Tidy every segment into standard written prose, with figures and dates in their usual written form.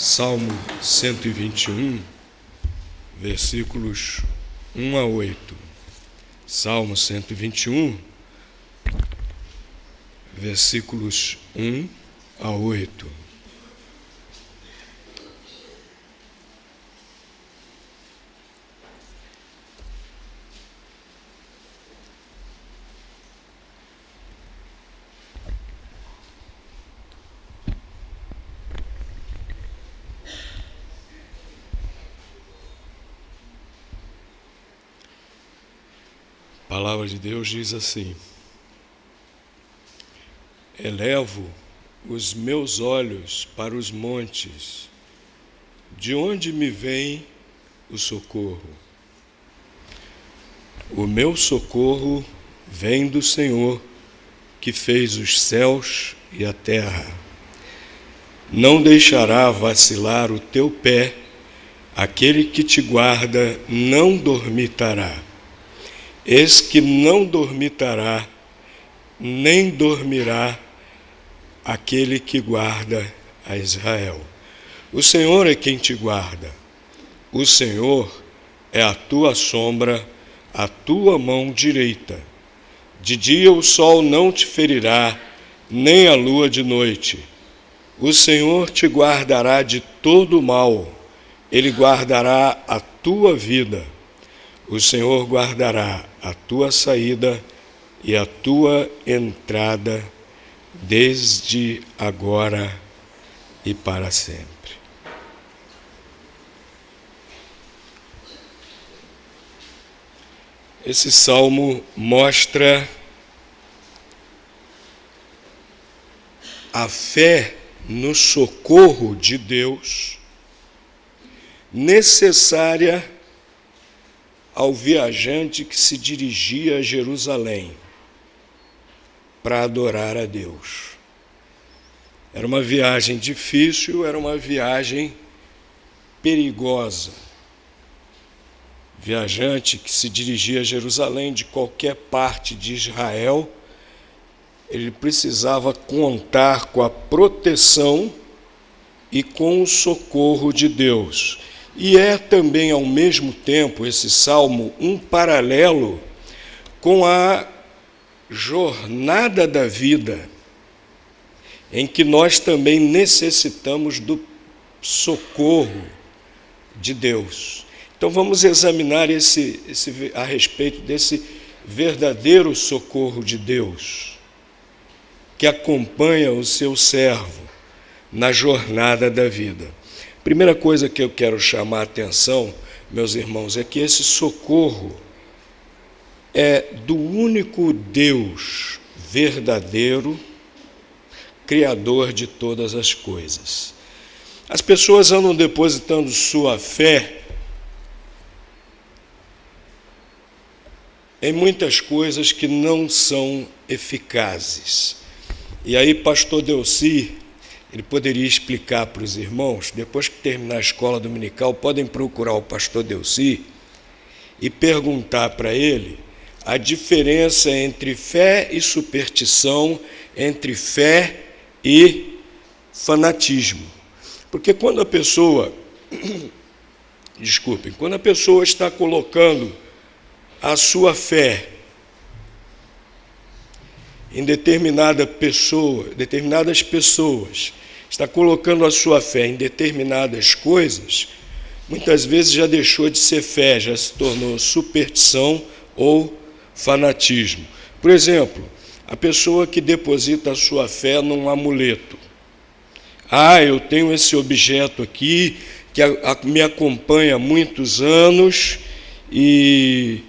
Salmo 121, versículos 1 a 8. Salmo 121, versículos 1 a 8. A palavra de Deus diz assim: elevo os meus olhos para os montes, de onde me vem o socorro? O meu socorro vem do Senhor, que fez os céus e a terra. Não deixará vacilar o teu pé, aquele que te guarda não dormitará. Eis que não dormitará, nem dormirá aquele que guarda a Israel. O Senhor é quem te guarda. O Senhor é a tua sombra, a tua mão direita. De dia o sol não te ferirá, nem a lua de noite. O Senhor te guardará de todo mal. Ele guardará a tua vida. O Senhor guardará a tua saída e a tua entrada, desde agora e para sempre. Esse salmo mostra a fé no socorro de Deus necessária ao viajante que se dirigia a Jerusalém para adorar a Deus. Era uma viagem difícil, era uma viagem perigosa. Viajante que se dirigia a Jerusalém de qualquer parte de Israel, ele precisava contar com a proteção e com o socorro de Deus. E é também, ao mesmo tempo, esse salmo, um paralelo com a jornada da vida, em que nós também necessitamos do socorro de Deus. Então vamos examinar a respeito desse verdadeiro socorro de Deus, que acompanha o seu servo na jornada da vida. Primeira coisa que eu quero chamar a atenção, meus irmãos, é que esse socorro é do único Deus verdadeiro, Criador de todas as coisas. As pessoas andam depositando sua fé em muitas coisas que não são eficazes. E aí, pastor Delci, ele poderia explicar para os irmãos, depois que terminar a escola dominical, podem procurar o pastor Delci e perguntar para ele a diferença entre fé e superstição, entre fé e fanatismo. Porque quando a pessoa, quando a pessoa está colocando a sua fé em determinadas pessoas, está colocando a sua fé em determinadas coisas, muitas vezes já deixou de ser fé, já se tornou superstição ou fanatismo. Por exemplo, a pessoa que deposita a sua fé num amuleto. Eu tenho esse objeto aqui que me acompanha há muitos anos e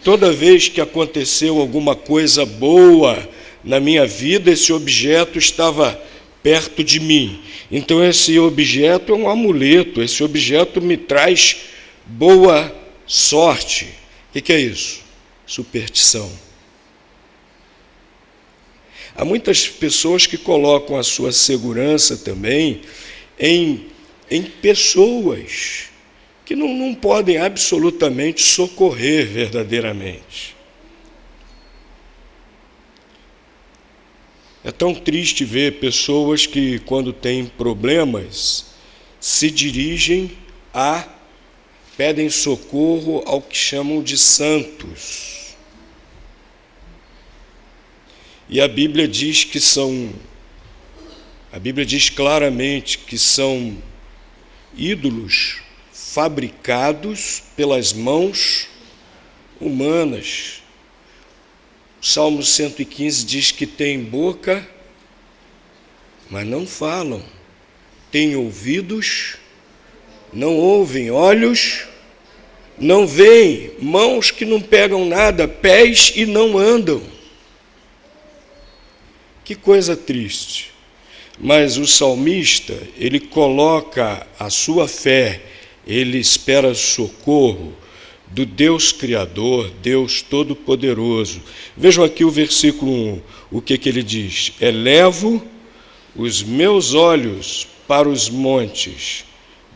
toda vez que aconteceu alguma coisa boa na minha vida, esse objeto estava perto de mim. Então esse objeto é um amuleto, esse objeto me traz boa sorte. O que é isso? Superstição. Há muitas pessoas que colocam a sua segurança também em pessoas que não podem absolutamente socorrer verdadeiramente. É tão triste ver pessoas que, quando têm problemas, se dirigem pedem socorro ao que chamam de santos. E a Bíblia diz claramente que são ídolos fabricados pelas mãos humanas. O Salmo 115 diz que têm boca, mas não falam. Têm ouvidos, não ouvem, olhos, não veem, mãos que não pegam nada, pés e não andam. Que coisa triste. Mas o salmista, ele coloca a sua fé, ele espera socorro do Deus Criador, Deus Todo-Poderoso. Vejam aqui o versículo 1, o que ele diz? Elevo os meus olhos para os montes,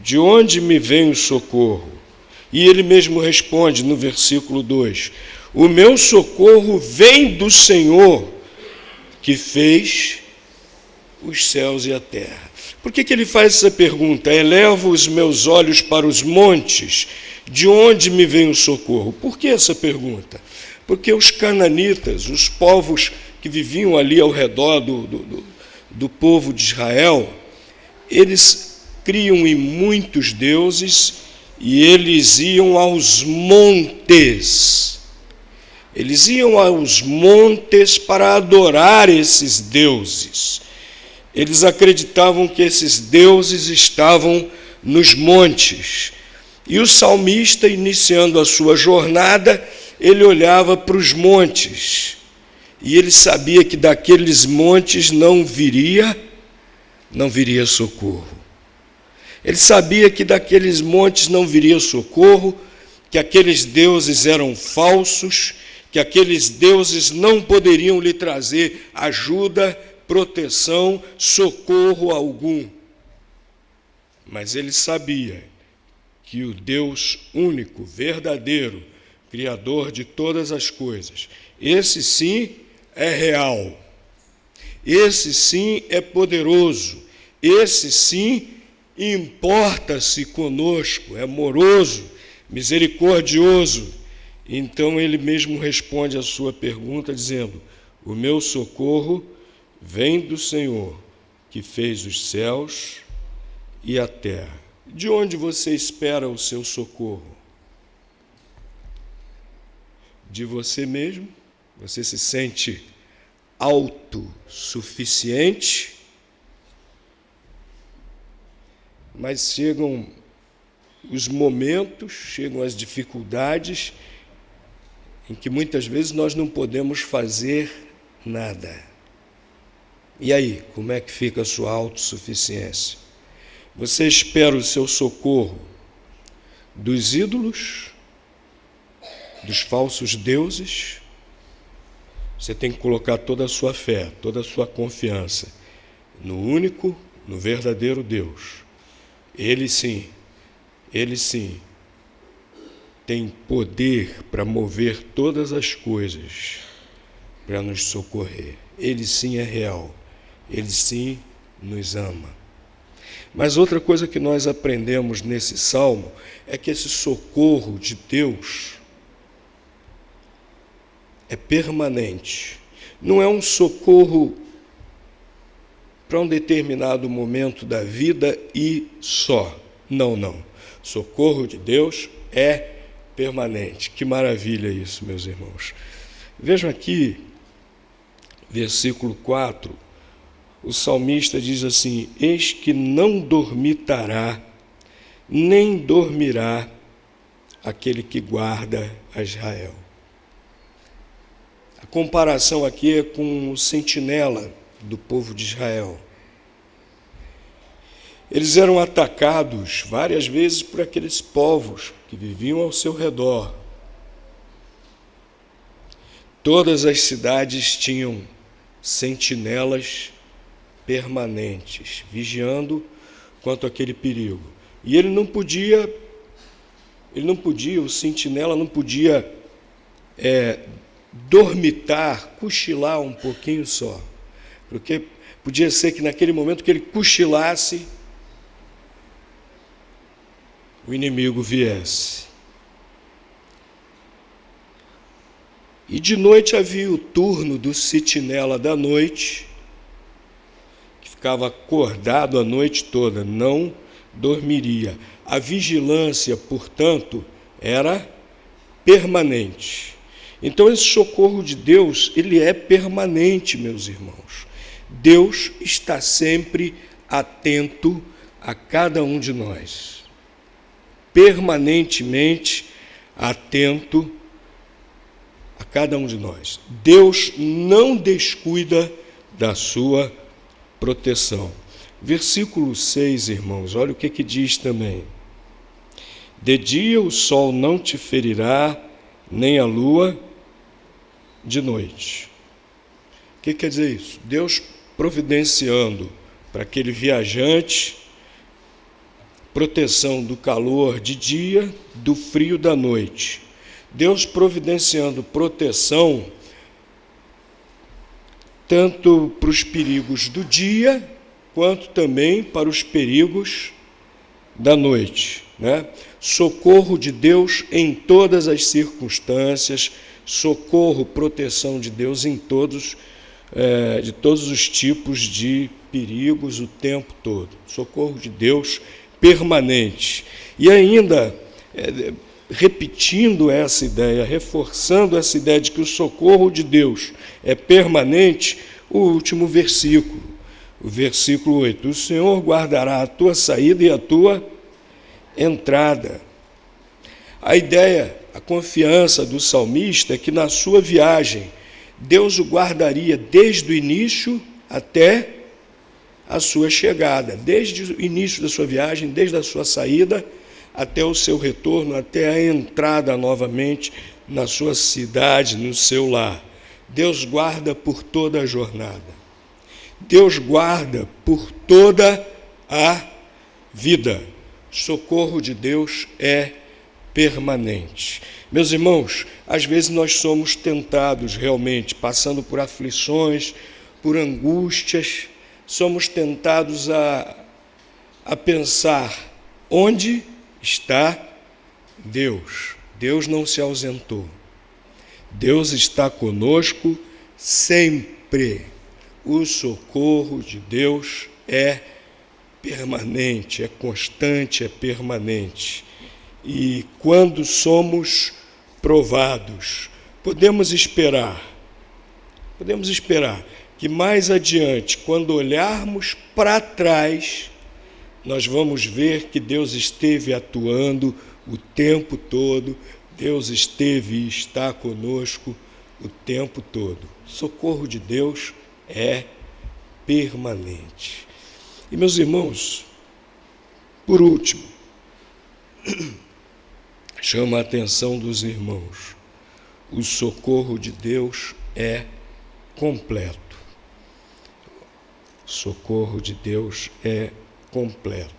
de onde me vem o socorro? E ele mesmo responde no versículo 2, o meu socorro vem do Senhor, que fez os céus e a terra. Por que ele faz essa pergunta? Elevo os meus olhos para os montes, de onde me vem o socorro? Por que essa pergunta? Porque os cananitas, os povos que viviam ali ao redor do povo de Israel, eles criam em muitos deuses e eles iam aos montes. Eles iam aos montes para adorar esses deuses. Eles acreditavam que esses deuses estavam nos montes. E o salmista, iniciando a sua jornada, ele olhava para os montes. E ele sabia que daqueles montes não viria socorro. Ele sabia que daqueles montes não viria socorro, que aqueles deuses eram falsos, que aqueles deuses não poderiam lhe trazer ajuda, proteção, socorro algum. Mas ele sabia que o Deus único, verdadeiro, Criador de todas as coisas, esse sim é real, esse sim é poderoso, esse sim importa-se conosco, é amoroso, misericordioso. Então ele mesmo responde a sua pergunta dizendo, o meu socorro vem do Senhor, que fez os céus e a terra. De onde você espera o seu socorro? De você mesmo? Você se sente autossuficiente? Mas chegam os momentos, chegam as dificuldades em que muitas vezes nós não podemos fazer nada. E aí, como é que fica a sua autossuficiência? Você espera o seu socorro dos ídolos, dos falsos deuses? Você tem que colocar toda a sua fé, toda a sua confiança no único, no verdadeiro Deus. Ele sim, tem poder para mover todas as coisas, para nos socorrer. Ele sim é real, ele sim nos ama. Mas outra coisa que nós aprendemos nesse salmo é que esse socorro de Deus é permanente. Não é um socorro para um determinado momento da vida e só. Não. Socorro de Deus é permanente. Que maravilha isso, meus irmãos. Vejam aqui, versículo 4, o salmista diz assim, eis que não dormitará, nem dormirá aquele que guarda a Israel. A comparação aqui é com o sentinela do povo de Israel. Eles eram atacados várias vezes por aqueles povos que viviam ao seu redor. Todas as cidades tinham sentinelas permanentes, vigiando quanto àquele perigo. E ele não podia, o sentinela não podia dormitar, cochilar um pouquinho só. Porque podia ser que naquele momento que ele cochilasse, o inimigo viesse. E de noite havia o turno do sentinela da noite, que ficava acordado a noite toda, não dormiria. A vigilância, portanto, era permanente. Então esse socorro de Deus, ele é permanente, meus irmãos. Deus está sempre atento a cada um de nós. Permanentemente atento a cada um de nós. Deus não descuida da sua proteção. Versículo 6, irmãos, olha o que diz também. De dia o sol não te ferirá, nem a lua de noite. O que quer dizer isso? Deus providenciando para aquele viajante proteção do calor de dia, do frio da noite. Deus providenciando proteção tanto para os perigos do dia, quanto também para os perigos da noite, né? Socorro de Deus em todas as circunstâncias, socorro, proteção de Deus em de todos os tipos de perigos o tempo todo. Socorro de Deus permanente. E ainda, repetindo essa ideia, reforçando essa ideia de que o socorro de Deus é permanente, o último versículo, o versículo 8. O Senhor guardará a tua saída e a tua entrada. A ideia, a confiança do salmista é que na sua viagem, Deus o guardaria desde o início até a sua chegada, desde o início da sua viagem, desde a sua saída até o seu retorno, até a entrada novamente na sua cidade, no seu lar. Deus guarda por toda a jornada. Deus guarda por toda a vida. O socorro de Deus é permanente. Meus irmãos, às vezes nós somos tentados realmente, passando por aflições, por angústias, somos tentados a pensar, onde está Deus? Deus não se ausentou. Deus está conosco sempre. O socorro de Deus é permanente, é constante, é permanente. E quando somos provados, podemos esperar que mais adiante, quando olharmos para trás, nós vamos ver que Deus esteve atuando o tempo todo, Deus esteve e está conosco o tempo todo. O socorro de Deus é permanente. E, meus irmãos, por último, chama a atenção dos irmãos, o socorro de Deus é completo. O socorro de Deus é completo.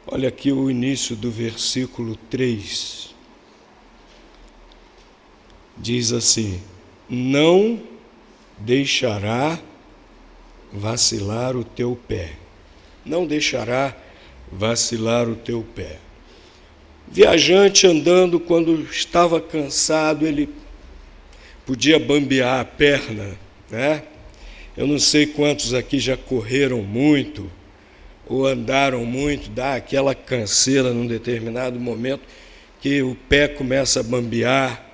Olha aqui o início do versículo 3. Diz assim: não deixará vacilar o teu pé. Não deixará vacilar o teu pé. Viajante andando, quando estava cansado, ele podia bambear a perna, né? Eu não sei quantos aqui já correram muito ou andaram muito, dá aquela canseira num determinado momento que o pé começa a bambear,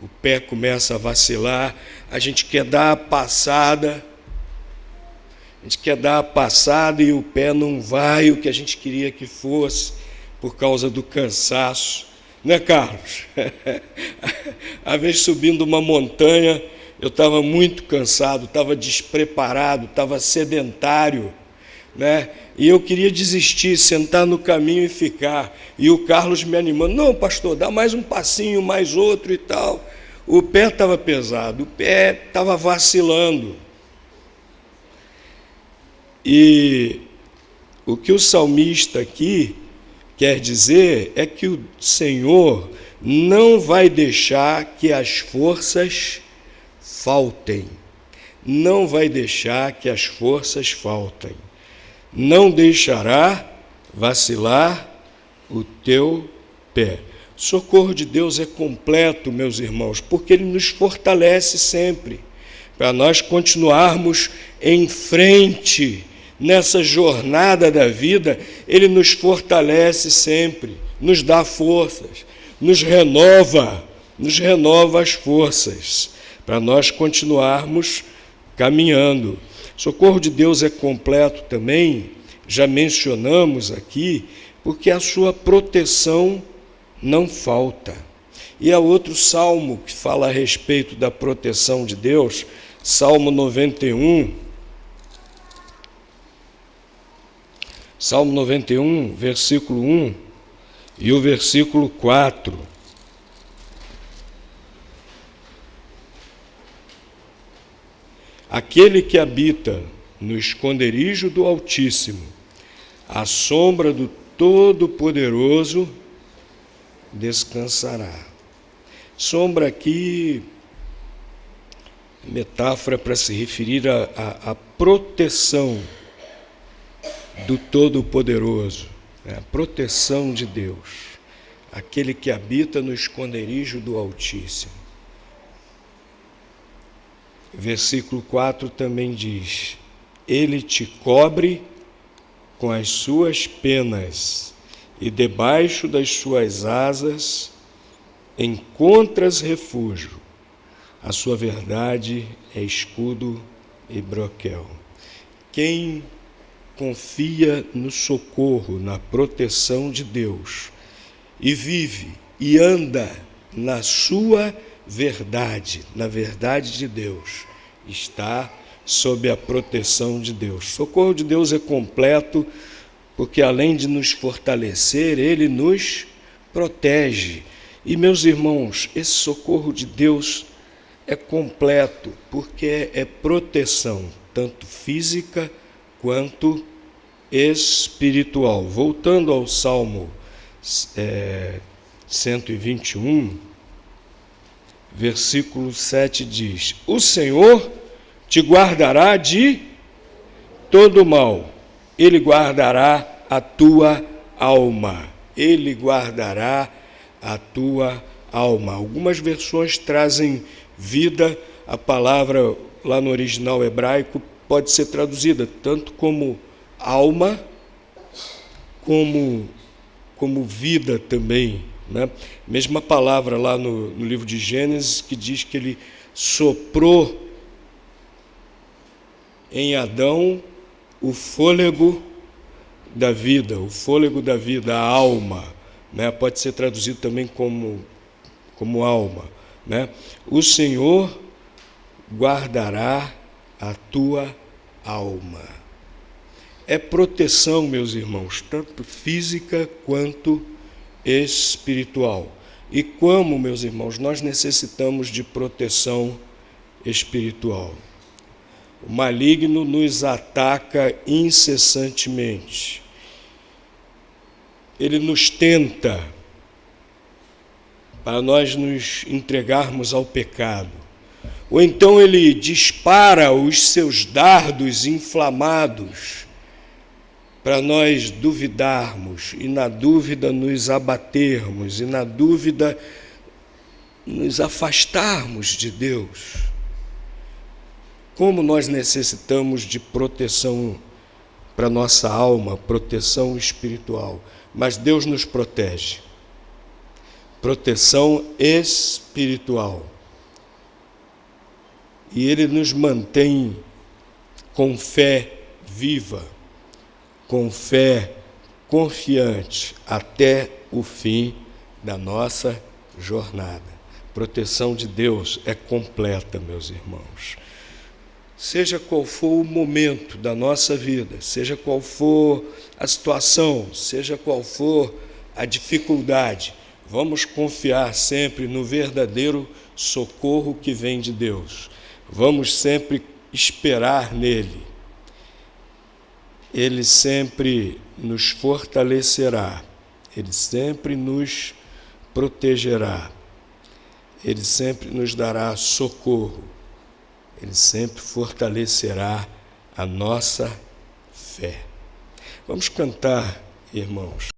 o pé começa a vacilar, a gente quer dar a passada, e o pé não vai o que a gente queria que fosse por causa do cansaço, né, Carlos? Às vezes subindo uma montanha, eu estava muito cansado, estava despreparado, estava sedentário, né? E eu queria desistir, sentar no caminho e ficar. E o Carlos me animando: não, pastor, dá mais um passinho, mais outro e tal. O pé estava pesado, o pé estava vacilando. E o que o salmista aqui quer dizer é que o Senhor não vai deixar que as forças faltem. Não vai deixar que as forças faltem. Não deixará vacilar o teu pé. O socorro de Deus é completo, meus irmãos, porque Ele nos fortalece sempre, para nós continuarmos em frente nessa jornada da vida. Ele nos fortalece sempre, nos dá forças, nos renova as forças, para nós continuarmos caminhando. O socorro de Deus é completo também, já mencionamos aqui, porque a sua proteção não falta. E há outro salmo que fala a respeito da proteção de Deus, Salmo 91. Salmo 91, versículo 1 e o versículo 4. Aquele que habita no esconderijo do Altíssimo, à sombra do Todo-Poderoso, descansará. Sombra aqui, metáfora para se referir à proteção do Todo-Poderoso, a proteção de Deus, aquele que habita no esconderijo do Altíssimo. Versículo 4 também diz: Ele te cobre com as suas penas, e debaixo das suas asas encontras refúgio. A sua verdade é escudo e broquel. Quem confia no socorro, na proteção de Deus, e vive e anda na sua verdade, na verdade de Deus, está sob a proteção de Deus. O socorro de Deus é completo, porque além de nos fortalecer, Ele nos protege. E, meus irmãos, esse socorro de Deus é completo, porque é proteção, tanto física quanto espiritual. Voltando ao Salmo 121, versículo 7 diz: O Senhor te guardará de todo mal, Ele guardará a tua alma. Ele guardará a tua alma. Algumas versões trazem vida. A palavra lá no original hebraico pode ser traduzida tanto como alma, como vida também, né? Mesma palavra lá no livro de Gênesis, que diz que Ele soprou em Adão o fôlego da vida, a alma, né? Pode ser traduzido também como alma, né? O Senhor guardará a tua alma. É proteção, meus irmãos, tanto física quanto espiritual. E como, meus irmãos, nós necessitamos de proteção espiritual. O maligno nos ataca incessantemente. Ele nos tenta para nós nos entregarmos ao pecado. Ou então ele dispara os seus dardos inflamados para nós duvidarmos, e na dúvida nos abatermos, e na dúvida nos afastarmos de Deus. Como nós necessitamos de proteção para nossa alma, proteção espiritual. Mas Deus nos protege. Proteção espiritual. E Ele nos mantém com fé viva, com fé confiante até o fim da nossa jornada. A proteção de Deus é completa, meus irmãos. Seja qual for o momento da nossa vida, seja qual for a situação, seja qual for a dificuldade, vamos confiar sempre no verdadeiro socorro que vem de Deus. Vamos sempre esperar nele. Ele sempre nos fortalecerá, Ele sempre nos protegerá, Ele sempre nos dará socorro, Ele sempre fortalecerá a nossa fé. Vamos cantar, irmãos.